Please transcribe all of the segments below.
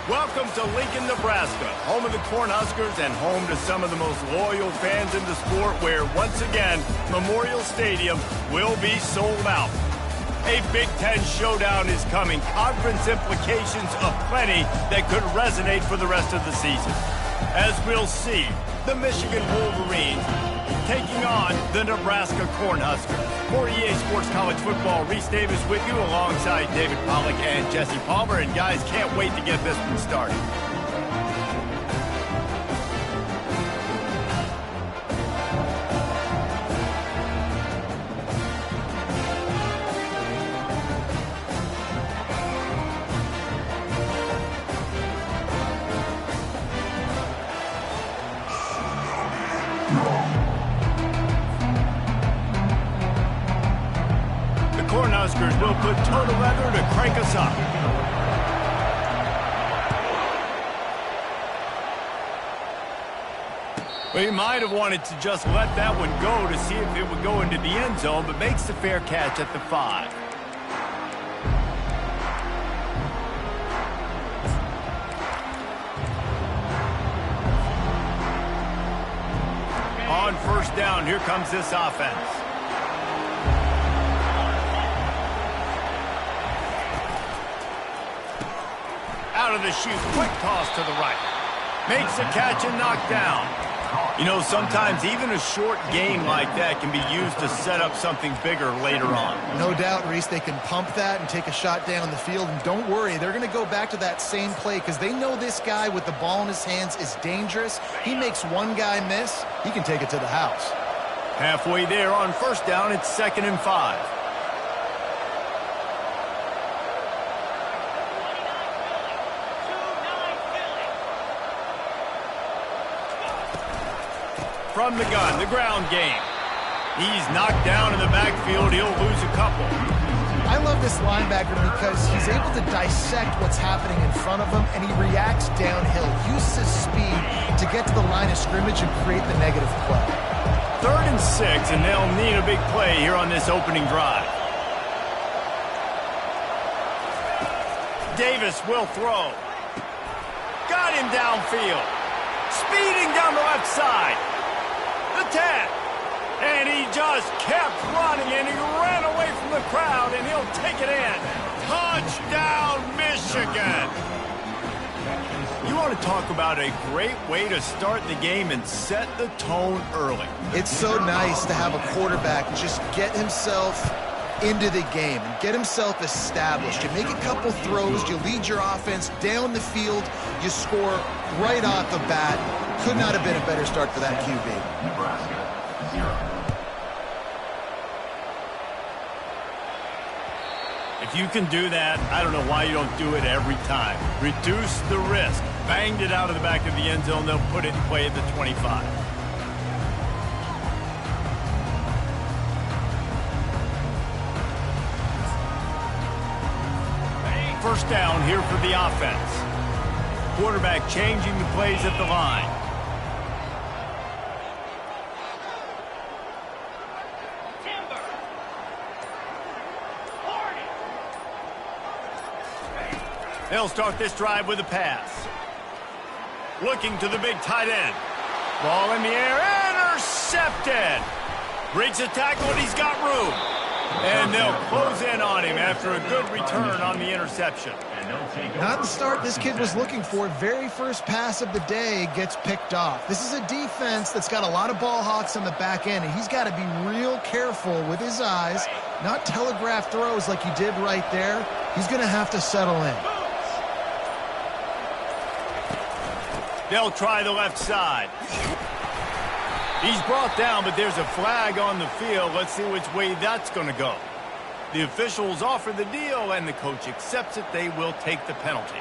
Welcome to Lincoln, Nebraska, home of the Cornhuskers and home to some of the most loyal fans in the sport, where, once again, Memorial Stadium will be sold out. A Big Ten showdown is coming. Conference implications aplenty that could resonate for the rest of the season. As we'll see, the Michigan Wolverines taking on the Nebraska Cornhuskers. For EA Sports College Football, Reese Davis with you alongside David Pollack and Jesse Palmer. And guys, can't wait to get this one started. Cornhuskers will put total leather to crank us up. Well, he might have wanted to just let that one go to see if it would go into the end zone, but makes the fair catch at the 5. On first down, here comes this offense. Out of the chute, quick toss to the right. Makes the catch and knocked down. You know, sometimes even a short gain like that can be used to set up something bigger later on. No doubt, Reese, they can pump that and take a shot down the field. And don't worry, they're going to go back to that same play because they know this guy with the ball in his hands is dangerous. He makes one guy miss, he can take it to the house. Halfway there on first down, it's 2nd and 5. From the gun, the ground game. He's knocked down in the backfield. He'll lose a couple. I love this linebacker because he's able to dissect what's happening in front of him, and he reacts downhill, uses his speed to get to the line of scrimmage and create the negative play. 3rd and 6, and they'll need a big play here on this opening drive. Davis will throw. Got him downfield. Speeding down the left side. The 10, and he just kept running, and he ran away from the crowd, and he'll take it in. Touchdown, Michigan! You want to talk about a great way to start the game and set the tone early. It's so nice to have a quarterback just get himself into the game and get himself established. You make a couple throws, you lead your offense down the field, you score right off the bat. Could not have been a better start for that QB. Nebraska, 0. If you can do that, I don't know why you don't do it every time. Reduce the risk. Banged it out of the back of the end zone. They'll put it in play at the 25. First down here for the offense. Quarterback changing the plays at the line. They'll start this drive with a pass. Looking to the big tight end. Ball in the air, intercepted. Breaks a tackle, and he's got room. And they'll close in on him after a good return on the interception. Not the start this kid was looking for. Very first pass of the day gets picked off. This is a defense that's got a lot of ball hawks on the back end, and he's got to be real careful with his eyes, not telegraph throws like he did right there. He's going to have to settle in. They'll try the left side. He's brought down, but there's a flag on the field. Let's see which way that's going to go. The officials offer the deal, and the coach accepts it. They will take the penalty.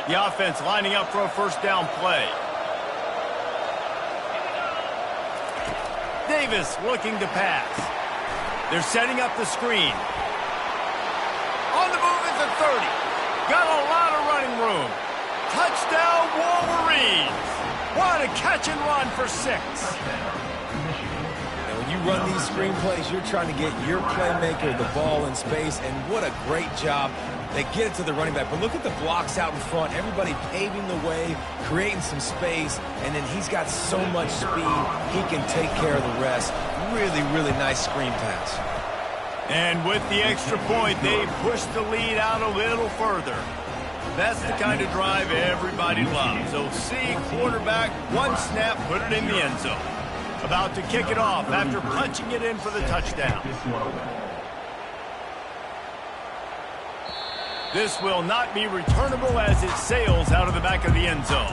The offense lining up for a first down play. Davis looking to pass. They're setting up the screen. On the move at the 30. Got a lot of running room. Touchdown, Wolverines. What a catch and run for 6. They'll You run these screen plays, you're trying to get your playmaker the ball in space, and what a great job. They get it to the running back, but look at the blocks out in front. Everybody paving the way, creating some space, and then he's got so much speed, he can take care of the rest. Really, really nice screen pass. And with the extra point, they push the lead out a little further. That's the kind of drive everybody loves. They'll see quarterback, one snap, put it in the end zone. About to kick it off after punching it in for the touchdown. This will not be returnable as it sails out of the back of the end zone.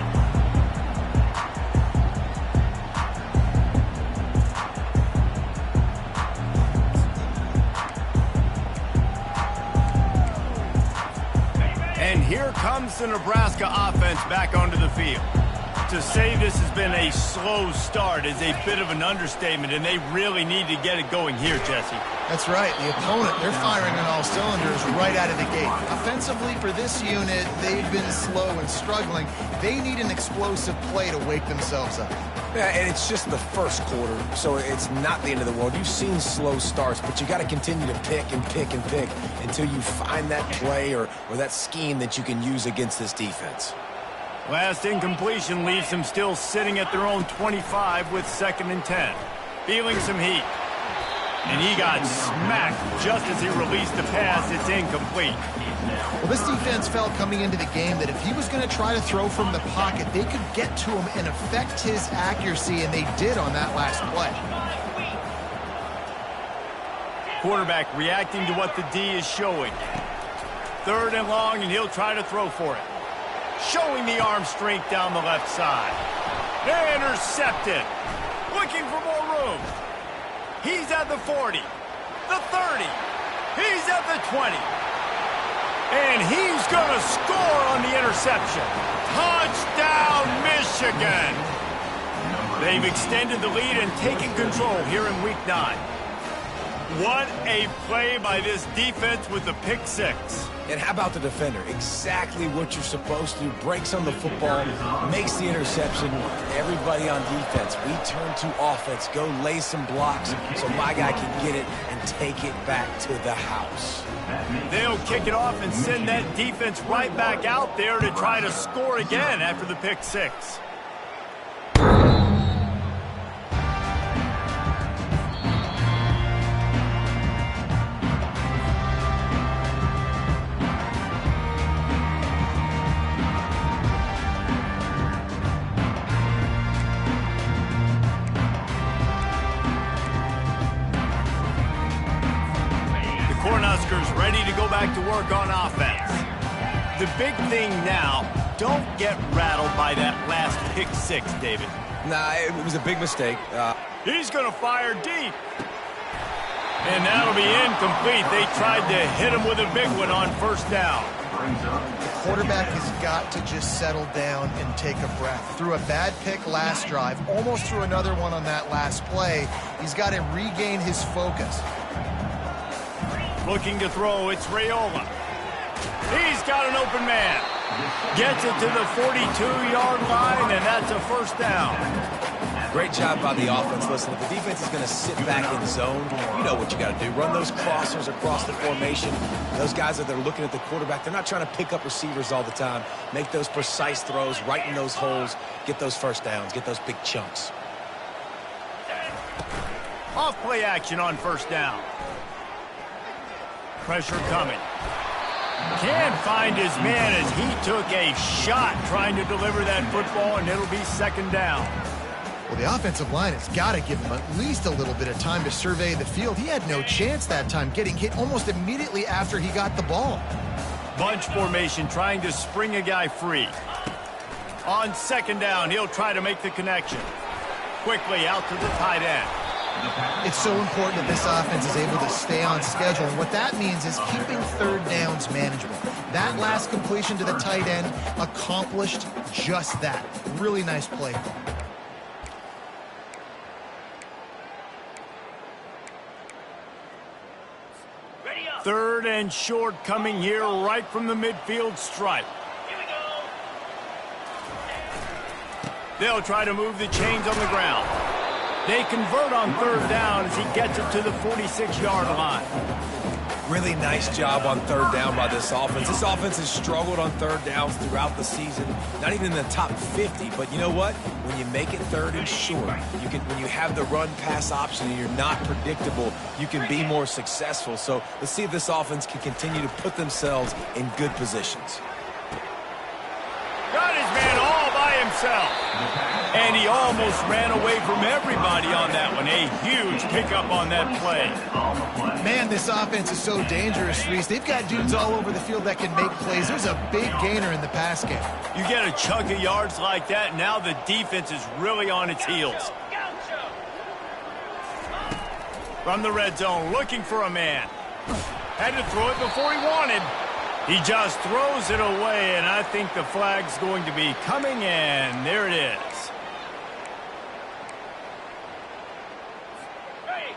And here comes the Nebraska offense back onto the field. To say this has been a slow start is a bit of an understatement, and they really need to get it going here, Jesse. That's right. The opponent, they're firing on all cylinders right out of the gate. Offensively, for this unit, they've been slow and struggling. They need an explosive play to wake themselves up. Yeah, and it's just the first quarter, so it's not the end of the world. You've seen slow starts, but you got to continue to pick and pick and pick until you find that play or that scheme that you can use against this defense. Last incompletion leaves them still sitting at their own 25 with 2nd and 10. Feeling some heat. And he got smacked just as he released the pass. It's incomplete. Well, this defense felt coming into the game that if he was going to try to throw from the pocket, they could get to him and affect his accuracy, and they did on that last play. Quarterback reacting to what the D is showing. 3rd and long, and he'll try to throw for it. Showing the arm strength down the left side. Intercepted. Looking for more room. He's at the 40. The 30. He's at the 20. And he's going to score on the interception. Touchdown, Michigan. They've extended the lead and taken control here in Week 9. What a play by this defense with the pick 6. And how about the defender? Exactly what you're supposed to do. Breaks on the football, makes the interception. Everybody on defense, we turn to offense. Go lay some blocks so my guy can get it and take it back to the house. They'll kick it off and send that defense right back out there to try to score again after the pick 6. Ready to go back to work on offense. The big thing now, don't get rattled by that last pick 6, David. Nah, it was a big mistake. He's going to fire deep. And that'll be incomplete. They tried to hit him with a big one on 1st down. The quarterback has got to just settle down and take a breath. Threw a bad pick last drive, almost threw another one on that last play. He's got to regain his focus. Looking to throw, it's Raiola. He's got an open man. Gets it to the 42-yard line, and that's a 1st down. Great job by the offense. Listen, if the defense is going to sit back in zone, you know what you got to do. Run those crossers across the formation. Those guys that are looking at the quarterback, they're not trying to pick up receivers all the time. Make those precise throws right in those holes. Get those 1st downs. Get those big chunks. Off play action on 1st down. Pressure coming. Can't find his man as he took a shot trying to deliver that football, and it'll be 2nd down. Well, the offensive line has got to give him at least a little bit of time to survey the field. He had no chance that time, getting hit almost immediately after he got the ball. Bunch formation trying to spring a guy free. On 2nd down, he'll try to make the connection. Quickly out to the tight end. It's so important that this offense is able to stay on schedule. And what that means is keeping 3rd downs manageable. That last completion to the tight end accomplished just that. Really nice play. 3rd and short coming here right from the midfield stripe. They'll try to move the chains on the ground. They convert on third down as he gets it to the 46-yard line. Really nice job on third down by this offense. This offense has struggled on third downs throughout the season, not even in the top 50. But you know what? When you make it third and short, when you have the run-pass option and you're not predictable, you can be more successful. So let's see if this offense can continue to put themselves in good positions. Got his man all by himself. And he almost ran away from everybody on that one. A huge pickup on that play. Man, this offense is so dangerous, Reese. They've got dudes all over the field that can make plays. There's a big gainer in the pass game. You get a chunk of yards like that, now the defense is really on its heels. From the red zone, looking for a man. Had to throw it before he wanted. He just throws it away, and I think the flag's going to be coming in. There it is.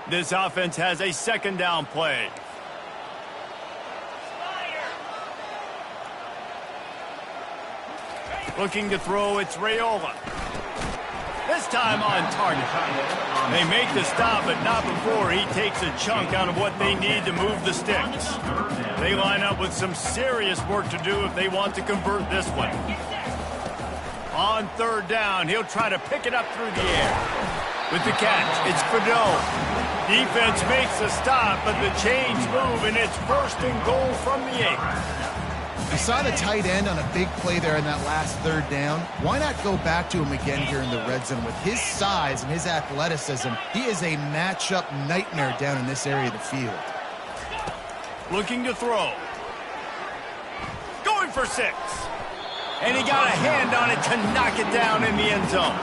This offense has a second down play. Looking to throw, it's Raiola. This time on target. They make the stop, but not before he takes a chunk out of what they need to move the sticks. They line up with some serious work to do if they want to convert this one. On third down, he'll try to pick it up through the air. With the catch, it's Fedot. Defense makes a stop, but the chains move, and it's first and goal from the 8. You saw the tight end on a big play there in that last third down. Why not go back to him again here in the red zone? With his size and his athleticism, he is a matchup nightmare down in this area of the field. Looking to throw. Going for 6. And he got a hand on it to knock it down in the end zone.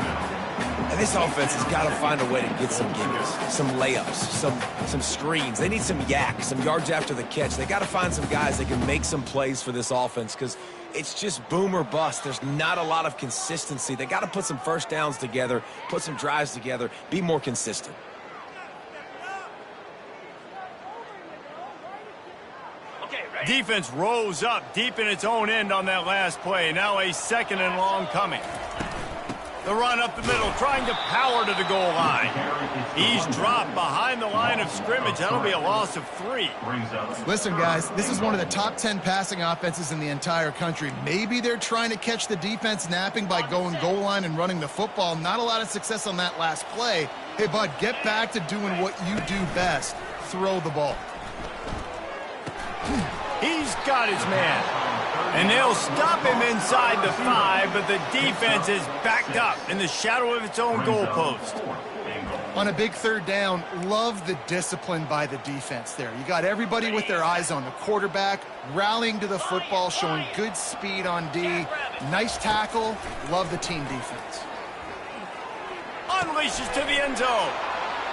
And this offense has got to find a way to get some gimmicks, some layups, some screens. They need some yak, some yards after the catch. They got to find some guys that can make some plays for this offense because it's just boom or bust. There's not a lot of consistency. They got to put some first downs together, put some drives together, be more consistent. Defense rose up deep in its own end on that last play. Now a second and long coming. The run up the middle, trying to power to the goal line. He's dropped behind the line of scrimmage. That'll be a loss of 3. Listen, guys, this is one of the top 10 passing offenses in the entire country. Maybe they're trying to catch the defense napping by going goal line and running the football. Not a lot of success on that last play. Hey, bud, get back to doing what you do best. Throw the ball. He's got his man. And they'll stop him inside the 5, but the defense is backed up in the shadow of its own goalpost. On a big third down, love the discipline by the defense there. You got everybody with their eyes on the quarterback, rallying to the football, showing good speed on D. Nice tackle. Love the team defense. Unleashes to the end zone.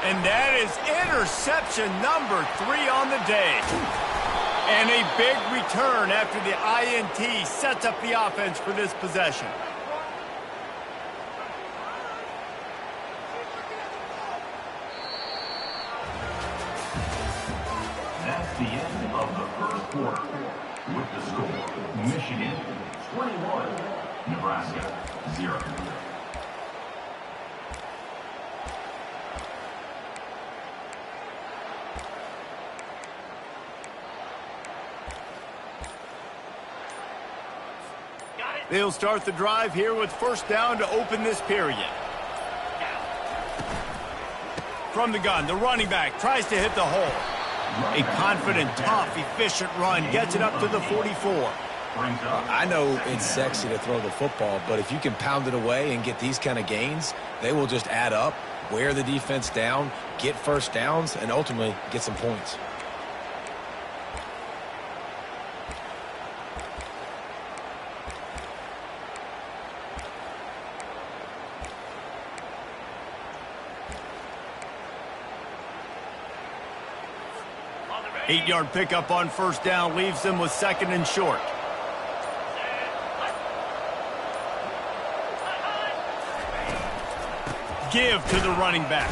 And that is interception number 3 on the day. And a big return after the INT sets up the offense for this possession. That's the end of the first quarter. With the score, Michigan 21, Nebraska 0. They'll start the drive here with first down to open this period. From the gun, the running back tries to hit the hole. A confident, tough, efficient run gets it up to the 44. I know it's sexy to throw the football, but if you can pound it away and get these kind of gains, they will just add up, wear the defense down, get first downs, and ultimately get some points. Eight-yard pickup on first down leaves them with second and short. Give to the running back.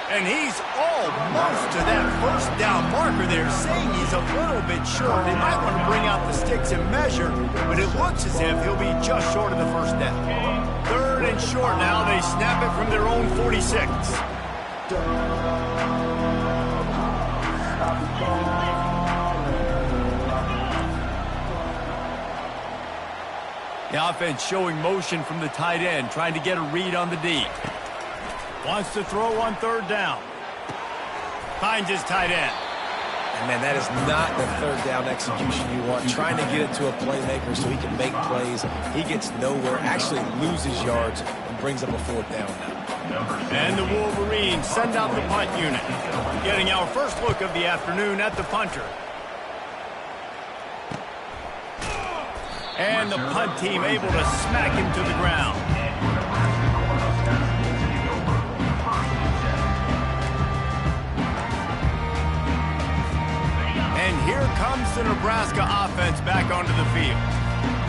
And he's almost to that first down marker there, saying he's a little bit short. They might want to bring out the sticks and measure, but it looks as if he'll be just short of the first down. 3rd and short now. They snap it from their own 46. The offense showing motion from the tight end, trying to get a read on the D. Wants to throw on third down. Finds his tight end. And, man, that is not the third down execution you want. Trying to get it to a playmaker so he can make plays. He gets nowhere, actually loses yards, and brings up a fourth down now. And the Wolverines send out the punt unit. Getting our first look of the afternoon at the punter. And the punt team able to smack him to the ground. And here comes the Nebraska offense back onto the field.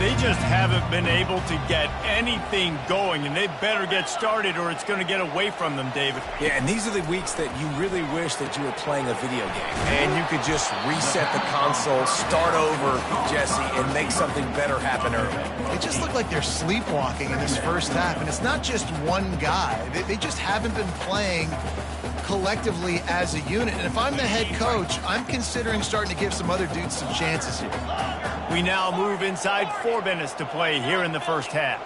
They just haven't been able to get anything going, and they better get started or it's going to get away from them, David. Yeah, and these are the weeks that you really wish that you were playing a video game. And you could just reset the console, start over, Jesse, and make something better happen early. They just look like they're sleepwalking in this first half, and it's not just one guy. They just haven't been playing collectively as a unit. And if I'm the head coach, I'm considering starting to give some other dudes some chances here. We now move inside 4 minutes to play here in the first half.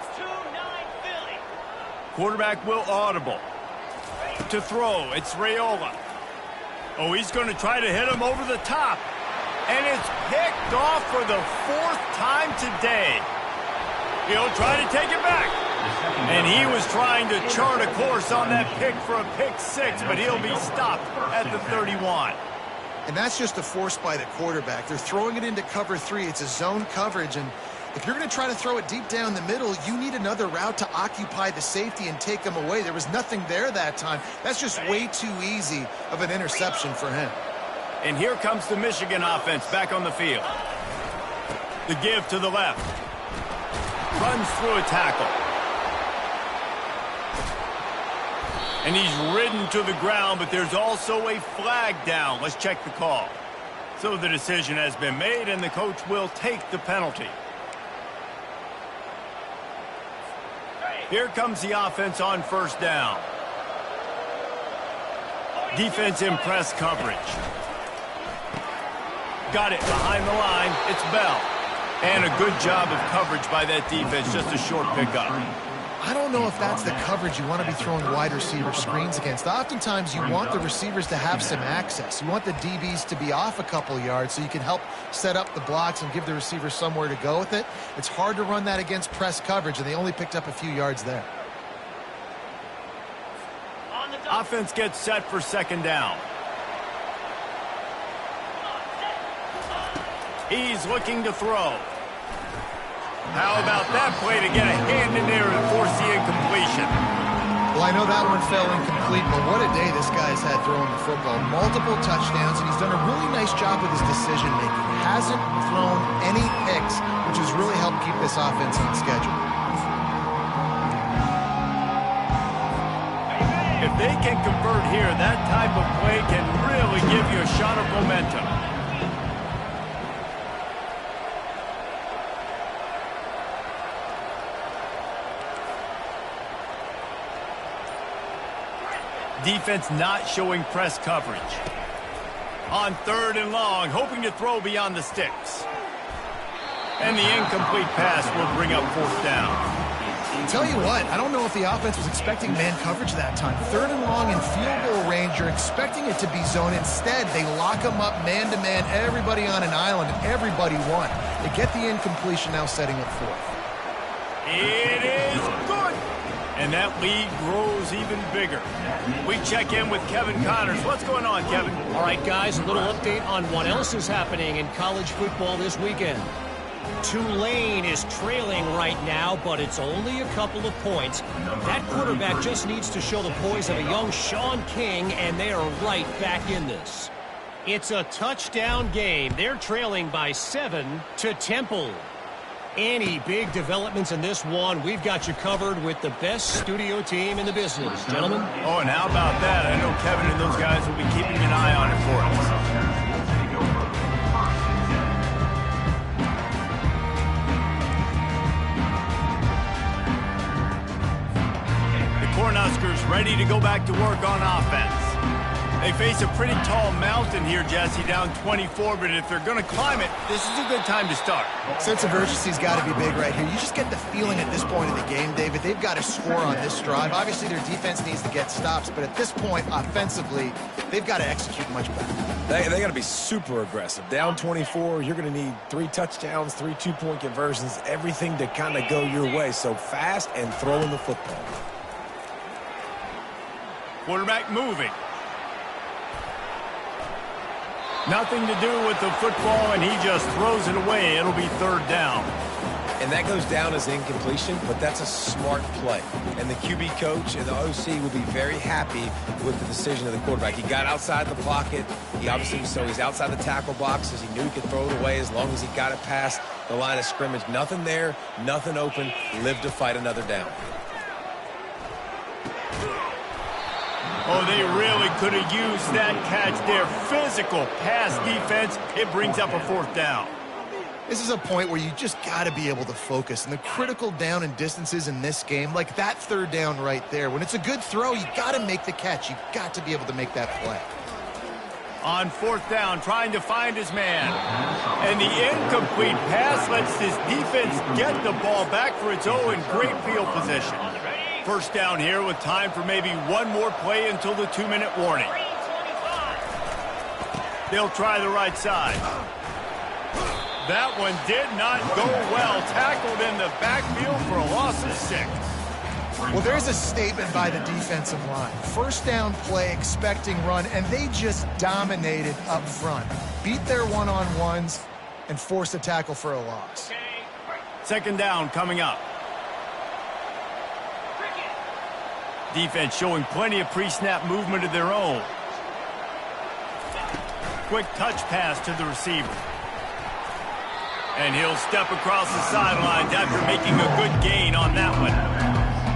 Quarterback will audible. To throw, it's Raiola. Oh, he's going to try to hit him over the top. And it's picked off for the 4th time today. He'll try to take it back. And he was trying to chart a course on that pick for a pick 6, but he'll be stopped at the 31. And that's just a force by the quarterback. They're throwing it into cover 3. It's a zone coverage, and if you're going to try to throw it deep down the middle, you need another route to occupy the safety and take them away. There was nothing there that time. That's just way too easy of an interception for him. And here comes the Michigan offense back on the field. The give to the left. Runs through a tackle. And he's ridden to the ground, but there's also a flag down. Let's check the call. So the decision has been made, and the coach will take the penalty. Here comes the offense on first down. Defense in press coverage. Got it behind the line. It's Bell. And a good job of coverage by that defense. Just a short pickup. I don't know if that's the coverage you want to be throwing wide receiver screens against. Oftentimes, you want the receivers to have some access. You want the DBs to be off a couple yards so you can help set up the blocks and give the receivers somewhere to go with it. It's hard to run that against press coverage, and they only picked up a few yards there. Offense gets set for second down. He's looking to throw. How about that play to get a hand in there and force the incompletion? Well, I know that one fell incomplete, but what a day this guy's had throwing the football. Multiple touchdowns, and he's done a really nice job with his decision-making. Hasn't thrown any picks, which has really helped keep this offense on schedule. If they can convert here, that type of play can really give you a shot of momentum. Defense not showing press coverage. On third and long, hoping to throw beyond the sticks. And the incomplete pass will bring up fourth down. Tell you what, I don't know if the offense was expecting man coverage that time. Third and long in field goal range, you're expecting it to be zone. Instead, they lock them up man-to-man, everybody on an island, and everybody won. They get the incompletion, now setting up fourth. It is good. And that lead grows even bigger. We check in with Kevin Connors. What's going on, Kevin? All right, guys, a little update on what else is happening in college football this weekend. Tulane is trailing right now, but it's only a couple of points. That quarterback just needs to show the poise of a young Sean King, and they are right back in this. It's a touchdown game. They're trailing by 7 to Temple. Any big developments in this one, we've got you covered with the best studio team in the business, gentlemen. Oh, and how about that? I know Kevin and those guys will be keeping an eye on it for us. Cornhuskers ready to go back to work on offense. They face a pretty tall mountain here, Jesse, down 24, but if they're going to climb it, this is a good time to start. Sense of urgency's got to be big right here. You just get the feeling at this point of the game, David, they've got to score on this drive. Obviously, their defense needs to get stops, but at this point, offensively, they've got to execute much better. They got to be super aggressive. Down 24, you're going to need 3 touchdowns, 3 two-point conversions, everything to kind of go your way. So fast and throwing the football. Quarterback moving. Nothing to do with the football, and he just throws it away. It'll be 3rd down. And that goes down as incompletion, but that's a smart play. And the QB coach and the OC will be very happy with the decision of the quarterback. He got outside the pocket. He obviously, so he's outside the tackle boxes. He knew he could throw it away as long as he got it past the line of scrimmage. Nothing there, nothing open. Live to fight another down. Oh, they really could have used that catch there. Physical pass defense. It brings up a 4th down. This is a point where you just got to be able to focus. And the critical down and distances in this game, like that 3rd down right there, when it's a good throw, you got to make the catch. You got to be able to make that play. On 4th down, trying to find his man. And the incomplete pass lets this defense get the ball back for its own great field position. 1st down here with time for maybe one more play until the 2-minute warning. They'll try the right side. That one did not go well. Tackled in the backfield for a loss of 6. Well, there's a statement by the defensive line. 1st down play, expecting run, and they just dominated up front. Beat their one-on-ones and force a tackle for a loss. 2nd down coming up. Defense showing plenty of pre-snap movement of their own. Quick touch pass to the receiver. And he'll step across the sidelines after making a good gain on that one.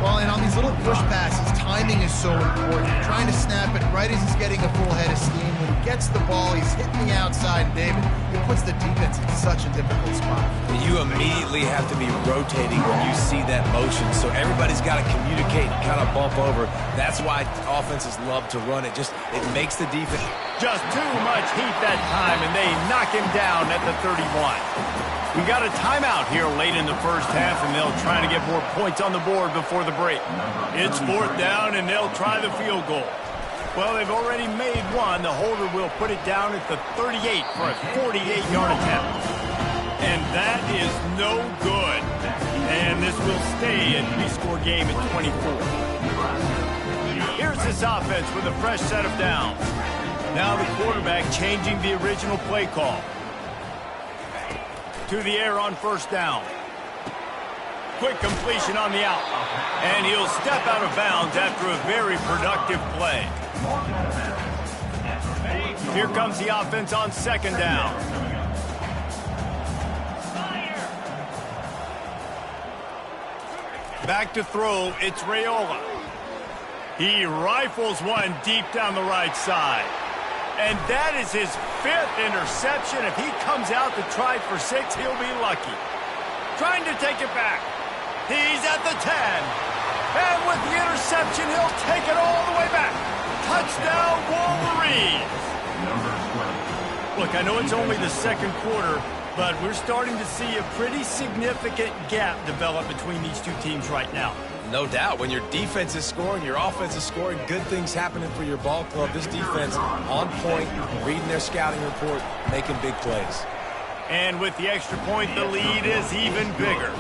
Well, and on these little push passes, timing is so important. Trying to snap it right as he's getting a full head of steam. When he gets the ball, he's hitting the outside, and David, it puts the defense in such a difficult spot. You immediately have to be rotating when you see that motion, so everybody's got to communicate and kind of bump over. That's why offenses love to run it. It makes the defense. Just too much heat that time, and they knock him down at the 31. We got a timeout here late in the 1st half, and they'll try to get more points on the board before the break. It's 4th down, and they'll try the field goal. Well, they've already made one. The holder will put it down at the 38 for a 48-yard attempt. And that is no good. And this will stay a 3-score game at 24. Here's this offense with a fresh set of downs. Now the quarterback changing the original play call. To the air on 1st down. Quick completion on the out. And he'll step out of bounds after a very productive play. Here comes the offense on 2nd down. Back to throw, it's Raiola. He rifles one deep down the right side. And that is his 5th interception. If he comes out to try for 6, he'll be lucky. Trying to take it back. He's at the 10. And with the interception, he'll take it all the way back. Touchdown, Wolverines. Look, I know it's only the 2nd quarter, but we're starting to see a pretty significant gap develop between these two teams right now. No doubt. When your defense is scoring, your offense is scoring, good things happening for your ball club. This defense on point, reading their scouting report, making big plays. And with the extra point, the lead is even bigger.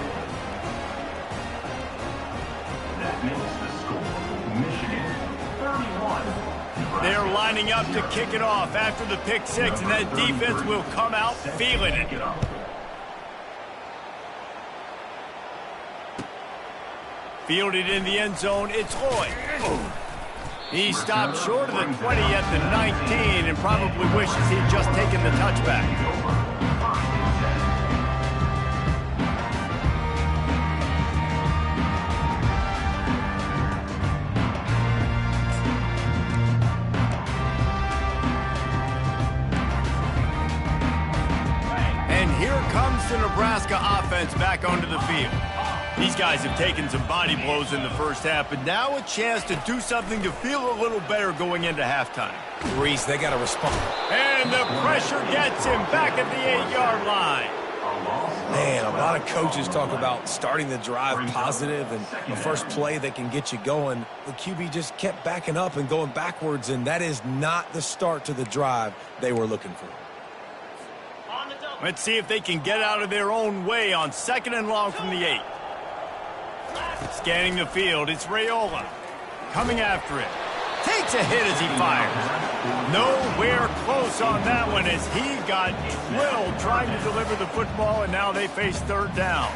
That makes the score. Michigan 31. They're lining up to kick it off after the pick 6, and that defense will come out feeling it. Fielded in the end zone, it's Lloyd. He stopped short of the 20 at the 19 and probably wishes he'd just taken the touchback. And here comes the Nebraska offense back onto the field. These guys have taken some body blows in the first half, but now a chance to do something to feel a little better going into halftime. Reese, they got to respond. And the pressure gets him back at the 8-yard line. Man, a lot of coaches talk about starting the drive positive and the first play that can get you going. The QB just kept backing up and going backwards, and that is not the start to the drive they were looking for. Let's see if they can get out of their own way on 2nd and long from the 8. Scanning the field, it's Raiola. Coming after it. Takes a hit as he fires. Nowhere close on that one as he got drilled trying to deliver the football, and now they face 3rd down.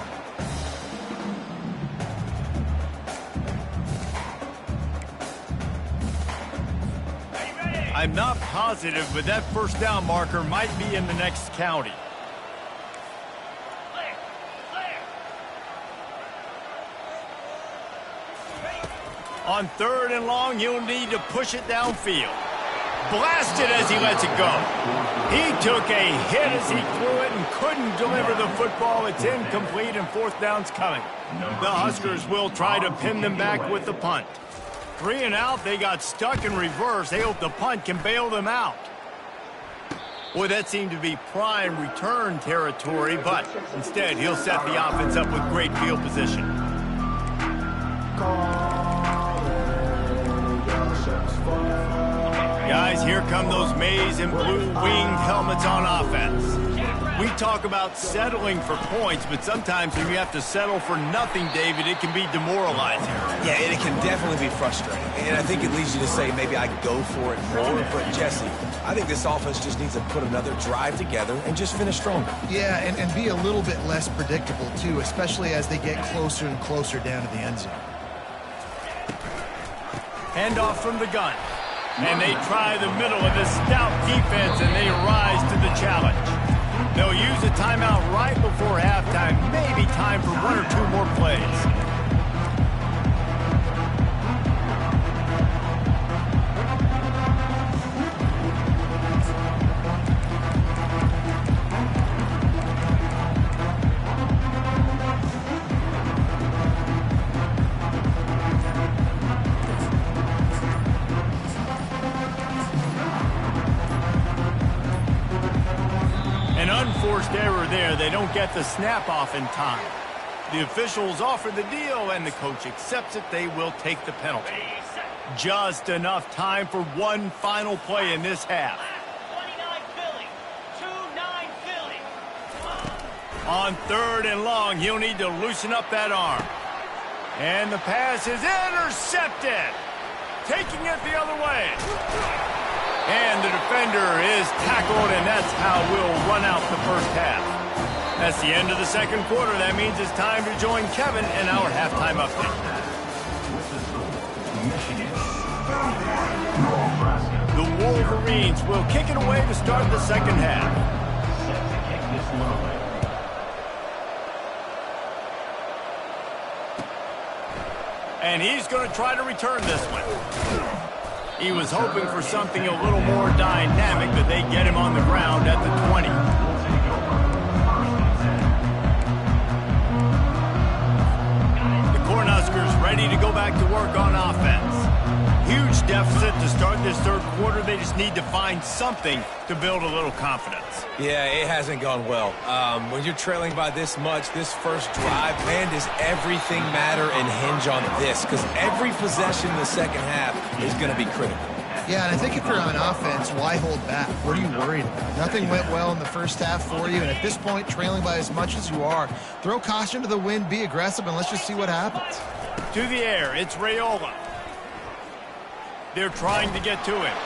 I'm not positive, but that 1st down marker might be in the next county. On 3rd and long, you'll need to push it downfield. Blasted as he lets it go. He took a hit as he threw it and couldn't deliver the football. It's incomplete, and 4th down's coming. The Huskers will try to pin them back with the punt. 3 and out, they got stuck in reverse. They hope the punt can bail them out. Boy, that seemed to be prime return territory, but instead he'll set the offense up with great field position. Guys, here come those maize and blue-winged helmets on offense. We talk about settling for points, but sometimes when you have to settle for nothing, David, it can be demoralizing. Yeah, it can definitely be frustrating. And I think it leads you to say maybe I go for it more. But, Jesse, I think this offense just needs to put another drive together and just finish stronger. Yeah, and be a little bit less predictable, too, especially as they get closer and closer down to the end zone. Handoff from the gun. And they try the middle of this stout defense, and they rise to the challenge. They'll use a timeout right before halftime, maybe time for 1 or 2 more plays. Unforced error there. They don't get the snap off in time. The officials offer the deal, and the coach accepts it. They will take the penalty. Just enough time for one final play in this half. 29 Philly. On 3rd and long, he'll need to loosen up that arm. And the pass is intercepted. Taking it the other way. And the defender is tackled, and that's how we'll run out the first half. That's the end of the 2nd quarter. That means it's time to join Kevin in our halftime update. The Wolverines will kick it away to start the 2nd half. And he's going to try to return this one. He was hoping for something a little more dynamic, but they get him on the ground at the 20. The Cornhuskers ready to go back to work on offense. Huge deficit to start this 3rd quarter. They just need to find something to build a little confidence. Yeah, it hasn't gone well. When you're trailing by this much, this first drive, man, does everything matter and hinge on this? Because every possession in the 2nd half is going to be critical. Yeah, and I think if you're on offense, why hold back? What are you worried about? Nothing went well in the first half for you, and at this point, trailing by as much as you are, throw caution to the wind, be aggressive, and let's just see what happens. To the air, it's Raiola. They're trying to get to him.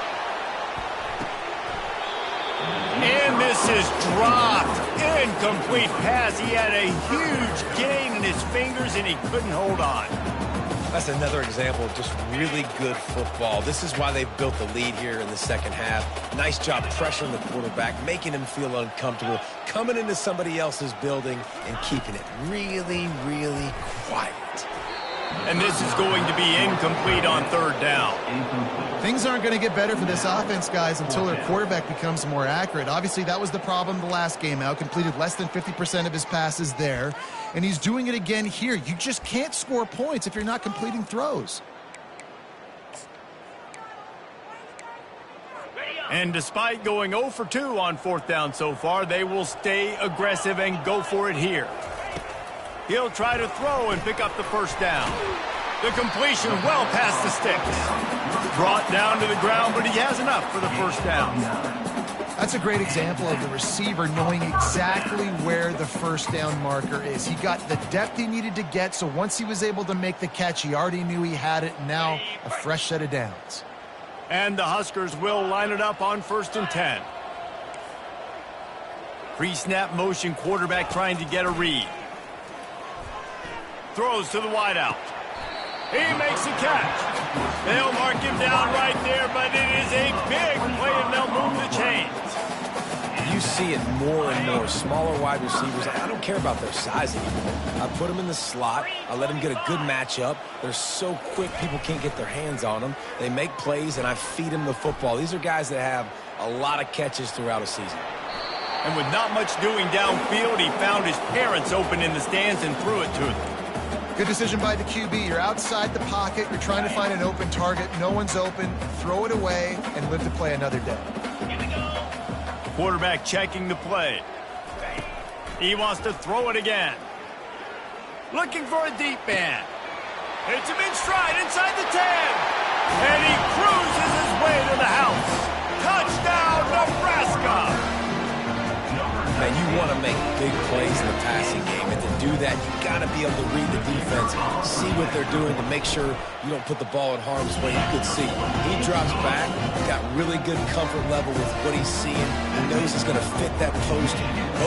And this is dropped. Incomplete pass. He had a huge gain in his fingers, and he couldn't hold on. That's another example of just really good football. This is why they've built the lead here in the 2nd half. Nice job pressuring the quarterback, making him feel uncomfortable, coming into somebody else's building and keeping it really, really quiet. And this is going to be incomplete on third down. Things aren't going to get better for this offense, guys, until their quarterback becomes more accurate. Obviously, that was the problem the last game out. Completed less than 50% of his passes there. And he's doing it again here. You just can't score points if you're not completing throws. And despite going 0 for 2 on fourth down so far, they will stay aggressive and go for it here. He'll try to throw and pick up the first down. The completion well past the sticks. Brought down to the ground, but he has enough for the first down. That's a great example of the receiver knowing exactly where the first down marker is. He got the depth he needed to get, so once he was able to make the catch, he already knew he had it. Now a fresh set of downs. And the Huskers will line it up on 1st and 10. Pre-snap motion, quarterback trying to get a read. Throws to the wideout. He makes the catch. They'll mark him down right there, but it is a big play, and they'll move the chains. You see it more and more. Smaller wide receivers, I don't care about their size anymore. I put them in the slot. I let them get a good matchup. They're so quick, people can't get their hands on them. They make plays, and I feed them the football. These are guys that have a lot of catches throughout a season. And with not much doing downfield, he found his parents open in the stands and threw it to them. Good decision by the QB. You're outside the pocket. You're trying to find an open target. No one's open. Throw it away and live to play another day. Quarterback checking the play. He wants to throw it again. Looking for a deep man. Hits him in stride inside the 10. And he cruises his way to the house. Touchdown, Nebraska! Man, you want to make big plays in the passing game, and to do that, you got to be able to read the defense, see what they're doing to make sure you don't put the ball in harm's way. You could see he drops back, got really good comfort level with what he's seeing. He knows he's going to fit that post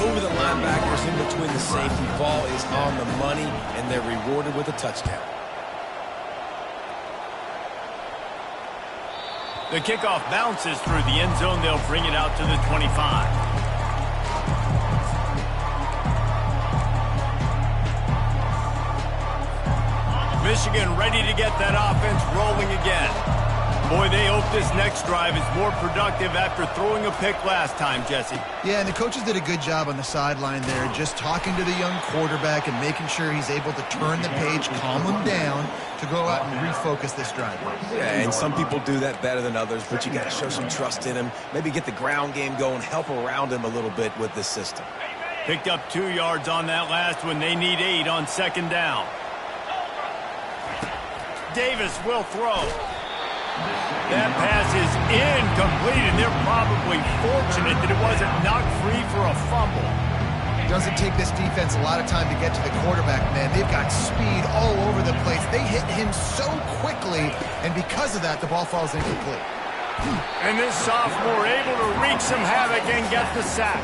over the linebackers in between the safety. Ball is on the money, and they're rewarded with a touchdown. The kickoff bounces through the end zone. They'll bring it out to the 25. Michigan ready to get that offense rolling again. Boy, they hope this next drive is more productive after throwing a pick last time, Jesse. Yeah, and the coaches did a good job on the sideline there, just talking to the young quarterback and making sure he's able to turn the page, calm him down to go out and refocus this drive. Yeah, and some people do that better than others, but you got to show some trust in him, maybe get the ground game going, help around him a little bit with this system. Picked up 2 yards on that last one. They need 8 on 2nd down. Davis will throw. That pass is incomplete, and they're probably fortunate that it wasn't knocked free for a fumble. Doesn't take this defense a lot of time to get to the quarterback, man. They've got speed all over the place. They hit him so quickly, and because of that, the ball falls incomplete. And this sophomore able to wreak some havoc and get the sack.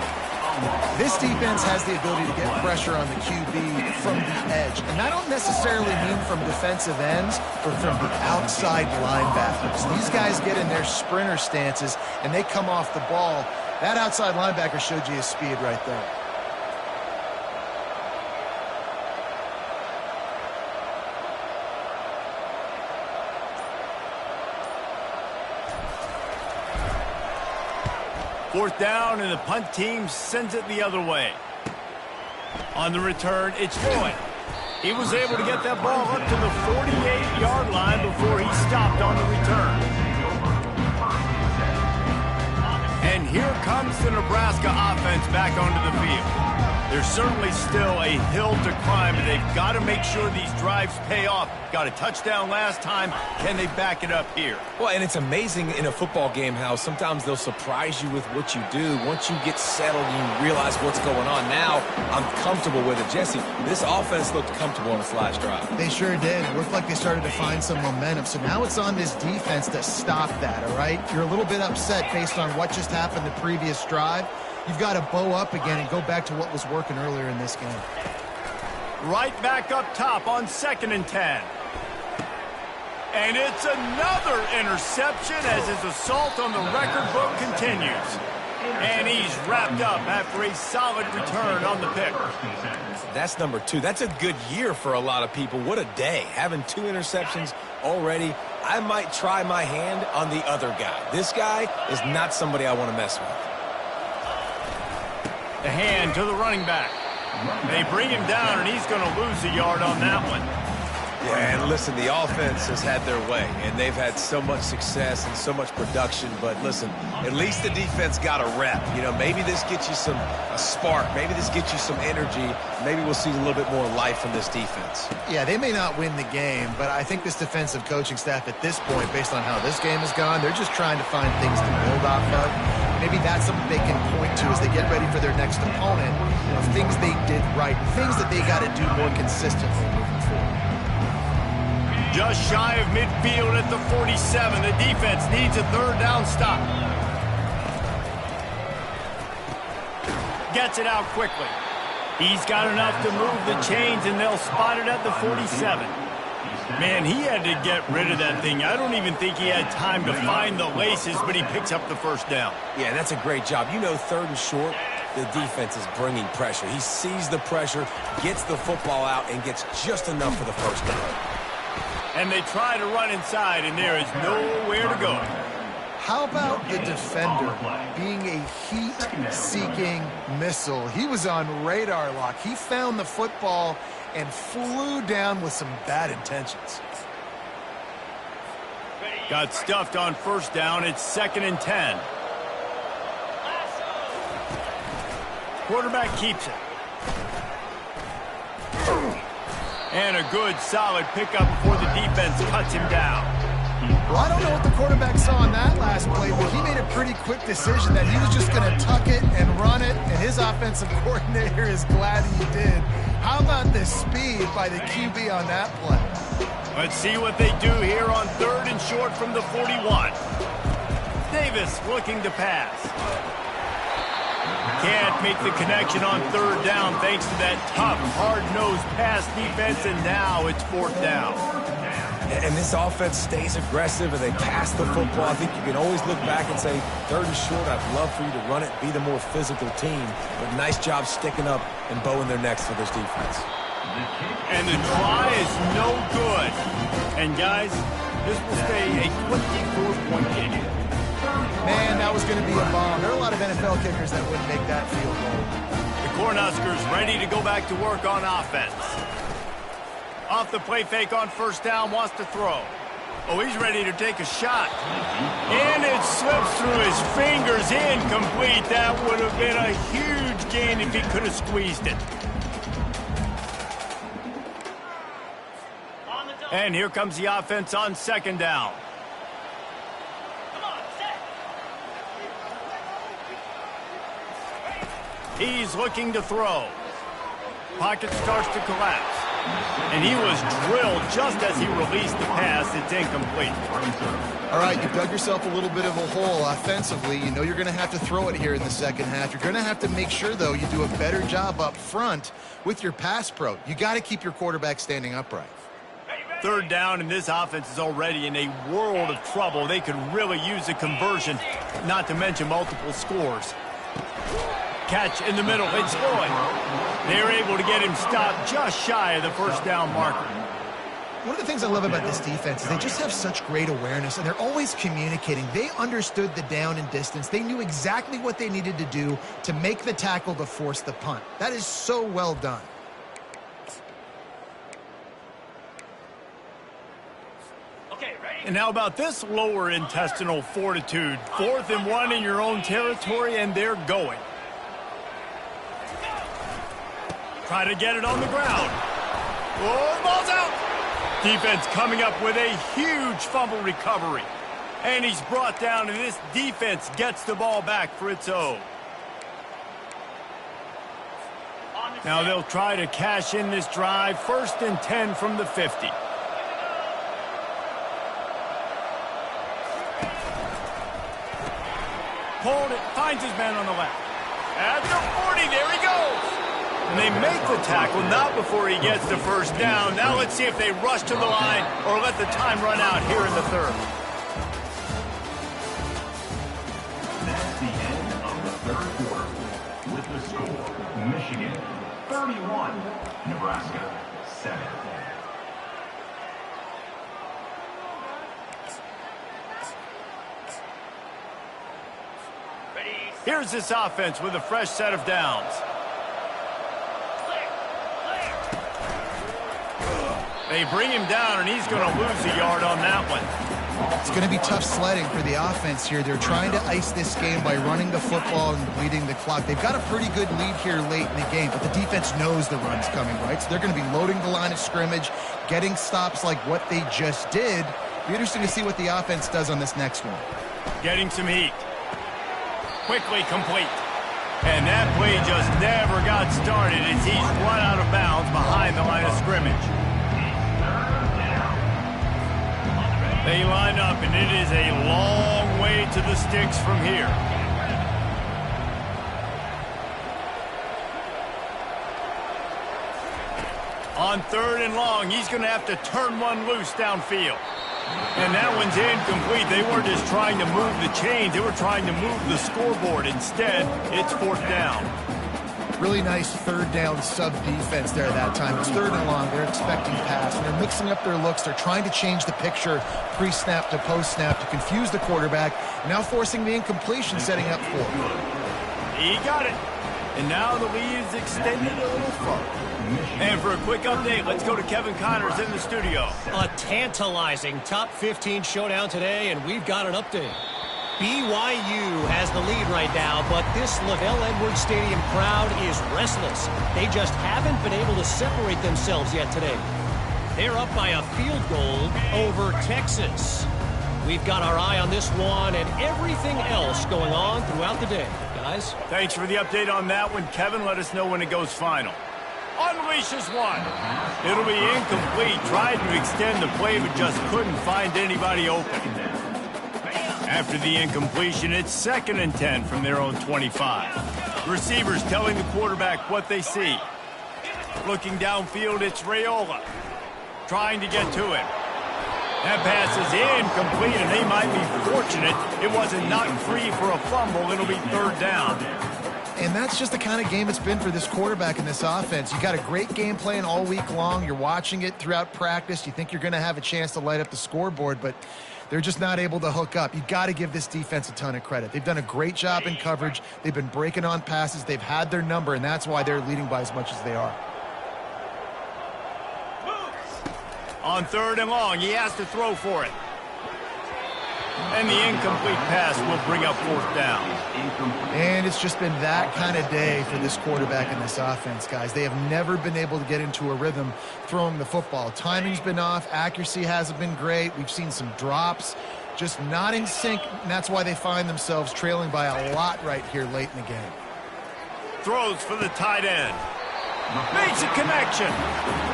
This defense has the ability to get pressure on the QB from the edge. And I don't necessarily mean from defensive ends, but from the outside linebackers. These guys get in their sprinter stances, and they come off the ball. That outside linebacker showed you his speed right there. Fourth down, and the punt team sends it the other way. On the return, it's Floyd. He was able to get that ball up to the 48-yard line before he stopped on the return. And here comes the Nebraska offense back onto the field. There's certainly still a hill to climb, and they've got to make sure these drives pay off. Got a touchdown last time. Can they back it up here? Well, and it's amazing in a football game how sometimes they'll surprise you with what you do. Once you get settled and you realize what's going on, now I'm comfortable with it. Jesse, this offense looked comfortable on its last drive. They sure did. It looked like they started to find some momentum. So now it's on this defense to stop that, all right? You're a little bit upset based on what just happened the previous drive. You've got to bow up again and go back to what was working earlier in this game. Right back up top on 2nd and 10. And it's another interception as his assault on the record book continues. And he's wrapped up after a solid return on the pick. That's number 2. That's a good year for a lot of people. What a day. Having 2 interceptions already. I might try my hand on the other guy. This guy is not somebody I want to mess with. The hand to the running back. They bring him down, and he's going to lose a yard on that one. Yeah, and listen, the offense has had their way, and they've had so much success and so much production. But listen, at least the defense got a rep. You know, maybe this gets you a spark. Maybe this gets you some energy. Maybe we'll see a little bit more life from this defense. Yeah, they may not win the game, but I think this defensive coaching staff at this point, based on how this game has gone, they're just trying to find things to build off of. Maybe that's something they can point to as they get ready for their next opponent, of things they did right, things that they got to do more consistently moving forward. Just shy of midfield at the 47. The defense needs a third down stop. Gets it out quickly. He's got enough to move the chains, and they'll spot it at the 47. Man, he had to get rid of that thing. I don't even think he had time to find the laces, but he picks up the first down. Yeah, that's a great job. You know, 3rd and short, the defense is bringing pressure. He sees the pressure, gets the football out, and gets just enough for the first down. And they try to run inside, and there is nowhere to go. How about the defender being a heat-seeking missile? He was on radar lock. He found the football and flew down with some bad intentions. Got stuffed on first down. It's 2nd and 10. Quarterback keeps it. And a good, solid pickup before the defense cuts him down. Well, I don't know what the quarterback saw on that last play, but he made a pretty quick decision that he was just going to tuck it and run it, and his offensive coordinator is glad he did. How about the speed by the QB on that play? Let's see what they do here on 3rd and short from the 41. Davis looking to pass. Can't make the connection on 3rd down thanks to that tough, hard-nosed pass defense, and now it's 4th down. And this offense stays aggressive, and they pass the football. I think you can always look back and say, 3rd and short, I'd love for you to run it, be the more physical team. But nice job sticking up and bowing their necks for this defense. And the try is no good. And, guys, this will stay a 24-point game. Man, that was going to be a bomb. There are a lot of NFL kickers that wouldn't make that field goal. The Cornhuskers ready to go back to work on offense. Off the play fake on first down, wants to throw. Oh, he's ready to take a shot. And it slips through his fingers, incomplete. That would have been a huge gain if he could have squeezed it. And here comes the offense on 2nd down. He's looking to throw. Pocket starts to collapse. And he was drilled just as he released the pass. It's incomplete. All right, you've dug yourself a little bit of a hole offensively. You know you're going to have to throw it here in the second half. You're going to have to make sure, though, you do a better job up front with your pass pro. You got to keep your quarterback standing upright. 3rd down, and this offense is already in a world of trouble. They could really use a conversion, not to mention multiple scores. Catch in the middle. It's Lloyd. They're able to get him stopped just shy of the first down marker. One of the things I love about this defense is they just have such great awareness, and they're always communicating. They understood the down and distance. They knew exactly what they needed to do to make the tackle to force the punt. That is so well done. And how about this lower intestinal fortitude? 4th and 1 in your own territory, and they're going. Try to get it on the ground. Oh, the ball's out. Defense coming up with a huge fumble recovery. And he's brought down, and this defense gets the ball back for its own. Now they'll try to cash in this drive. 1st and 10 from the 50. Pulled it, finds his man on the left. At the 40, there he goes. And they make the tackle, not before he gets the first down. Now let's see if they rush to the line or let the time run out here in the 3rd. That's the end of the Michigan 31, Nebraska 7. Here's this offense with a fresh set of downs. They bring him down, and he's going to lose a yard on that one. It's going to be tough sledding for the offense here. They're trying to ice this game by running the football and bleeding the clock. They've got a pretty good lead here late in the game, but the defense knows the run's coming, right? So they're going to be loading the line of scrimmage, getting stops like what they just did. It'll be interesting to see what the offense does on this next one. Getting some heat. Quickly complete. And that play just never got started as he's run out of bounds behind the line of scrimmage. They line up, and it is a long way to the sticks from here. On 3rd and long, he's going to have to turn one loose downfield. And that one's incomplete. They weren't just trying to move the chains. They were trying to move the scoreboard. Instead, it's 4th down. Really nice 3rd down sub-defense there at that time. It's 3rd and long. They're expecting pass, and they're mixing up their looks. They're trying to change the picture pre-snap to post-snap to confuse the quarterback, now forcing the incompletion, setting up for him. He got it. And now the lead is extended a little further. And for a quick update, let's go to Kevin Connors in the studio. A tantalizing top 15 showdown today, and we've got an update. BYU has the lead right now, but this LaVell Edwards Stadium crowd is restless. They just haven't been able to separate themselves yet today. They're up by a field goal over Texas. We've got our eye on this one and everything else going on throughout the day. Guys? Thanks for the update on that one, Kevin. Let us know when it goes final. Unleashes one. It'll be incomplete. Tried to extend the play, but just couldn't find anybody open. After the incompletion, it's 2nd and 10 from their own 25. Receivers telling the quarterback what they see. Looking downfield, it's Raiola. Trying to get to him. That pass is incomplete, and they might be fortunate it wasn't knocked free for a fumble. It'll be 3rd down. And that's just the kind of game it's been for this quarterback in this offense. You got a great game plan all week long. You're watching it throughout practice. You think you're going to have a chance to light up the scoreboard, but they're just not able to hook up. You got to give this defense a ton of credit. They've done a great job in coverage. They've been breaking on passes. They've had their number, and that's why they're leading by as much as they are. On 3rd and long, he has to throw for it. And the incomplete pass will bring up 4th down. And it's just been that kind of day for this quarterback in this offense, guys. They have never been able to get into a rhythm throwing the football. Timing's been off. Accuracy hasn't been great. We've seen some drops. Just not in sync, and that's why they find themselves trailing by a lot right here late in the game. Throws for the tight end. Makes a connection.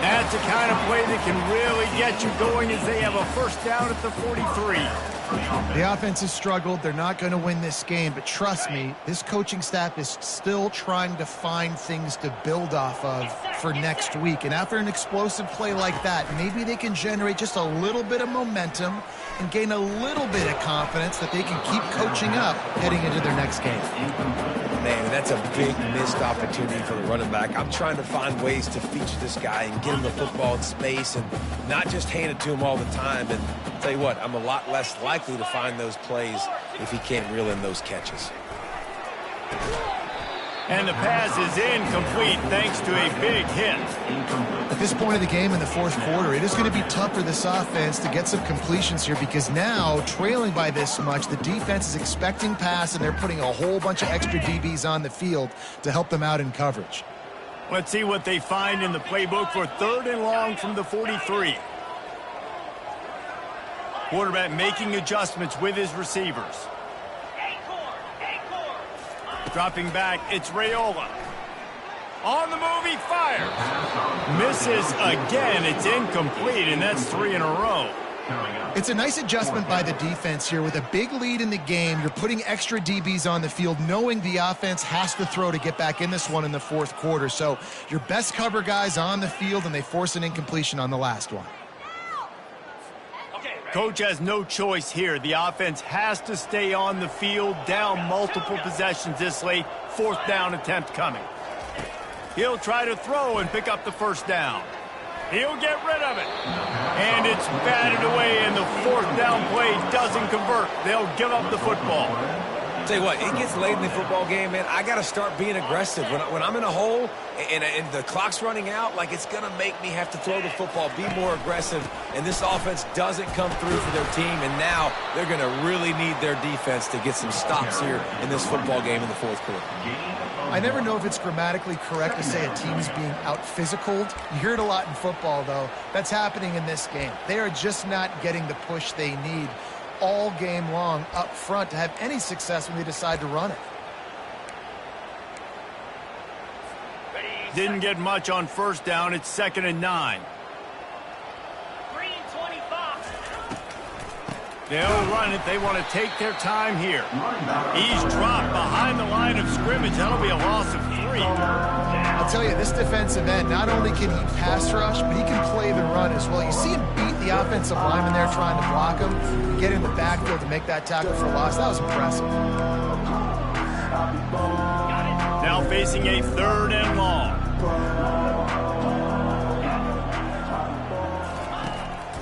That's the kind of play that can really get you going as they have a 1st down at the 43. The offense has struggled. They're not going to win this game, but trust me, this coaching staff is still trying to find things to build off of for next week. And after an explosive play like that, maybe they can generate just a little bit of momentum and gain a little bit of confidence that they can keep coaching up heading into their next game. Man, that's a big missed opportunity for the running back. I'm trying to find ways to feature this guy and get him the football in space and not just hand it to him all the time. And I'll tell you what, I'm a lot less likely to find those plays if he can't reel in those catches. And the pass is incomplete thanks to a big hit. At this point of the game in the 4th quarter, it is going to be tough for this offense to get some completions here because now, trailing by this much, the defense is expecting pass and they're putting a whole bunch of extra DBs on the field to help them out in coverage. Let's see what they find in the playbook for 3rd and long from the 43. Quarterback making adjustments with his receivers. Dropping back, it's Raiola. On the move, he fires. Misses again. It's incomplete, and that's 3 in a row. It's a nice adjustment by the defense here. With a big lead in the game, you're putting extra DBs on the field, knowing the offense has to throw to get back in this one in the 4th quarter. So your best cover guys on the field, and they force an incompletion on the last one. Coach has no choice here. The offense has to stay on the field, down multiple possessions this late. 4th down attempt coming. He'll try to throw and pick up the first down. He'll get rid of it. And it's batted away, and the fourth down play doesn't convert. They'll give up the football. Tell you what, it gets late in the football game, man. I got to start being aggressive. When I'm in a hole and the clock's running out, like, it's going to make me have to throw the football, be more aggressive, and this offense doesn't come through for their team, and now they're going to really need their defense to get some stops here in this football game in the fourth quarter. I never know if it's grammatically correct to say a team's being out-physicaled. You hear it a lot in football, though. That's happening in this game. They are just not getting the push they need all game long up front to have any success when they decide to run it. Didn't get much on first down. It's 2nd and 9. They'll run it. They want to take their time here. He's dropped behind the line of scrimmage. That'll be a loss of 3. I'll tell you, this defensive end, not only can he pass rush, but he can play the run as well. You see him beat the offensive lineman there trying to block him, get in the backfield to make that tackle for loss. That was impressive. Now facing a 3rd and long.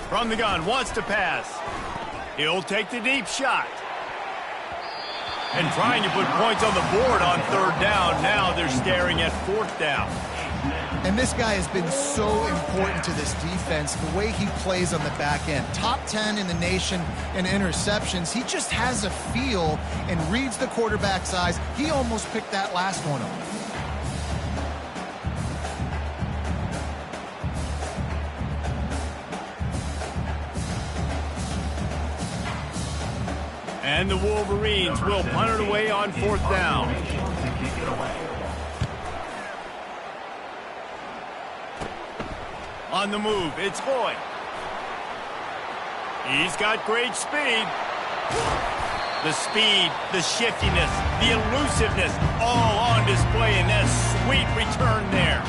From the gun, wants to pass. He'll take the deep shot. And trying to put points on the board on 3rd down. Now they're staring at 4th down. And this guy has been so important to this defense, the way he plays on the back end. Top 10 in the nation in interceptions. He just has a feel and reads the quarterback's eyes. He almost picked that last one up. And the Wolverines will punt it away on 4th down. On the move, it's Boyd. He's got great speed. The speed, the shiftiness, the elusiveness, all on display in that sweet return there.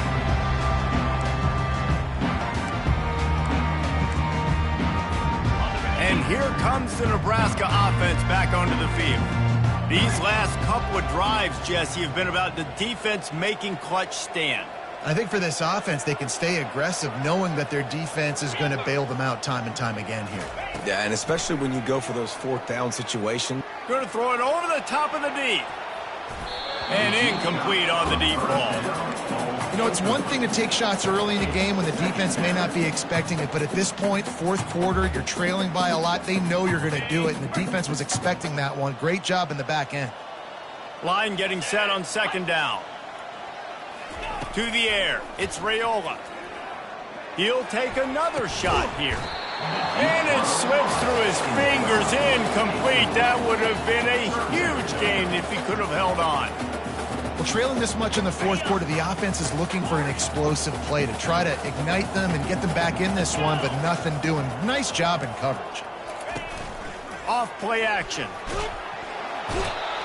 And here comes the Nebraska offense back onto the field. These last couple of drives, Jesse, have been about the defense making clutch stand. I think for this offense, they can stay aggressive knowing that their defense is going to bail them out time and time again here. Yeah, and especially when you go for those 4th down situations. Going to throw it over the top of the deep. And incomplete on the deep ball. You know, it's one thing to take shots early in the game when the defense may not be expecting it, but at this point, 4th quarter, you're trailing by a lot. They know you're going to do it, and the defense was expecting that one. Great job in the back end. Line getting set on 2nd down. To the air, it's Raiola. He'll take another shot here. And it slips through his fingers, incomplete. That would have been a huge game if he could have held on. Well, trailing this much in the 4th quarter, the offense is looking for an explosive play to try to ignite them and get them back in this one, but nothing doing. Nice job in coverage. Off play action.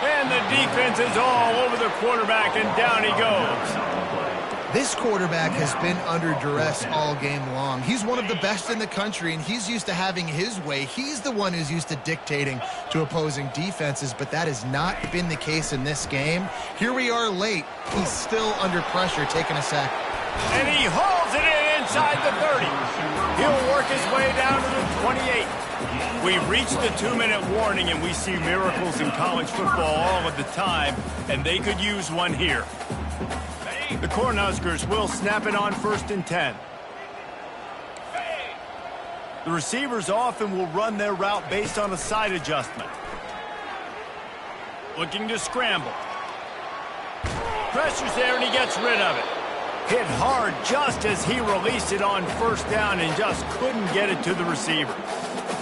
And the defense is all over the quarterback, and down he goes. This quarterback has been under duress all game long. He's one of the best in the country, and he's used to having his way. He's the one who's used to dictating to opposing defenses, but that has not been the case in this game. Here we are late. He's still under pressure, taking a sack. And he hauls it in inside the 30. He'll work his way down to the 28. We've reached the 2-minute warning, and we see miracles in college football all of the time, and they could use one here. The Cornhuskers will snap it on 1st and 10. The receivers often will run their route based on a side adjustment. Looking to scramble. Pressure's there, and he gets rid of it. Hit hard just as he released it on 1st down and just couldn't get it to the receiver.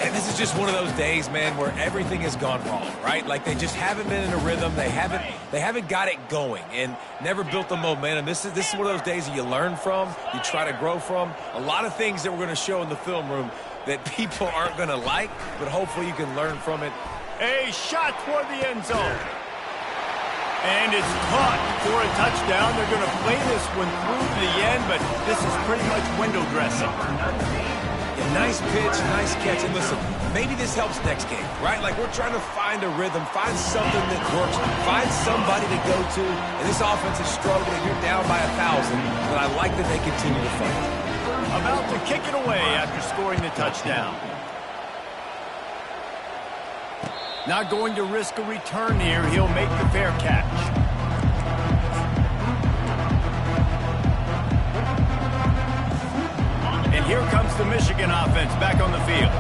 And this is just one of those days, man, where everything has gone wrong, right? Like they just haven't been in a rhythm. They haven't got it going and never built the momentum. This is one of those days that you learn from, you try to grow from. A lot of things that we're going to show in the film room that people aren't going to like, but hopefully you can learn from it. A shot toward the end zone. And it's caught for a touchdown. They're going to play this one through to the end, but this is pretty much window dressing. Yeah, nice pitch, nice catch. And listen, maybe this helps next game, right? Like we're trying to find a rhythm, find something that works, find somebody to go to. And this offense is struggling. You're down by 1,000, but I like that they continue to fight. About to kick it away after scoring the touchdown. Not going to risk a return here. He'll make the fair catch. And here comes the Michigan offense back on the field.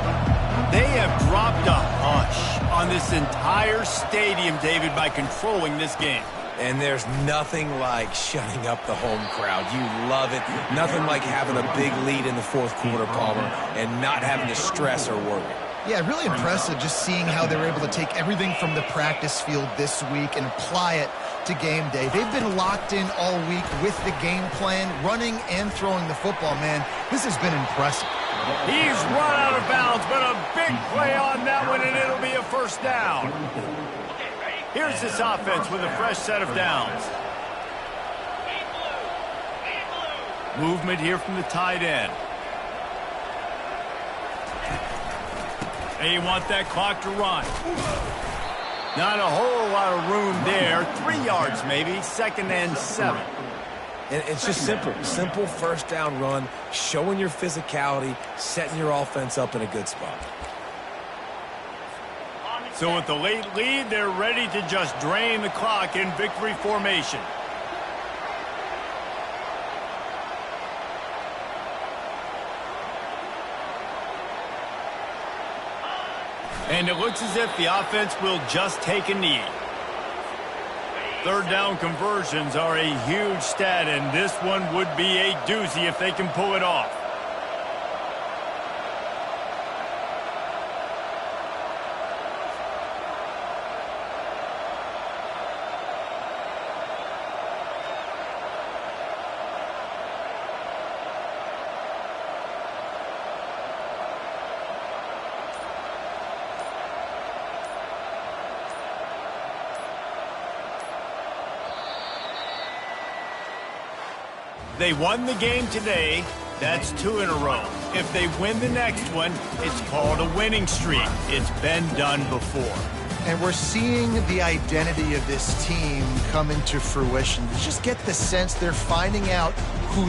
They have dropped a hush on this entire stadium, David, by controlling this game. And there's nothing like shutting up the home crowd. You love it. Nothing like having a big lead in the fourth quarter, Palmer, and not having to stress or worry. Yeah, really impressive just seeing how they were able to take everything from the practice field this week and apply it to game day. They've been locked in all week with the game plan, running and throwing the football, man. This has been impressive. He's run out of bounds, but a big play on that one, and it'll be a first down. Here's this offense with a fresh set of downs. Movement here from the tight end. They want that clock to run. Not a whole lot of room there. 3 yards maybe, 2nd and 7. And it's just simple. Simple first down run, showing your physicality, setting your offense up in a good spot. So with the late lead, they're ready to just drain the clock in victory formation. And it looks as if the offense will just take a knee. Third down conversions are a huge stat, and this one would be a doozy if they can pull it off. They won the game today. That's 2 in a row. If they win the next one, it's called a winning streak. It's been done before. And we're seeing the identity of this team come into fruition. You just get the sense they're finding out who